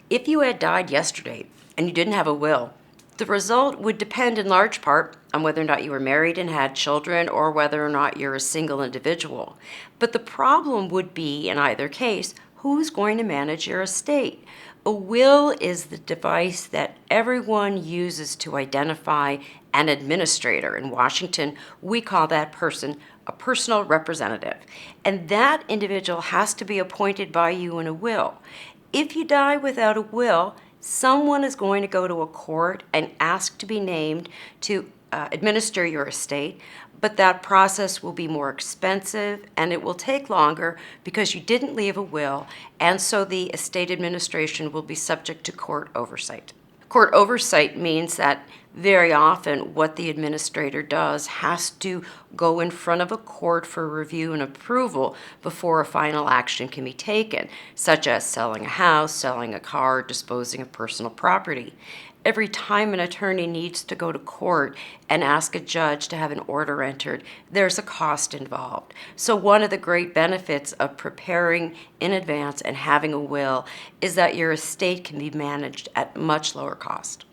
If you had died yesterday and you didn't have a will, the result would depend in large part on whether or not you were married and had children or whether or not you're a single individual. But the problem would be, in either case, who's going to manage your estate? A will is the device that everyone uses to identify an administrator. In Washington, we call that person a personal representative. And that individual has to be appointed by you in a will. If you die without a will, someone is going to go to a court and ask to be named to administer your estate, but that process will be more expensive and it will take longer because you didn't leave a will, and so the estate administration will be subject to court oversight. Court oversight means that very often what the administrator does has to go in front of a court for review and approval before a final action can be taken, such as selling a house, selling a car, disposing of personal property. Every time an attorney needs to go to court and ask a judge to have an order entered, there's a cost involved. So one of the great benefits of preparing in advance and having a will is that your estate can be managed at much lower cost.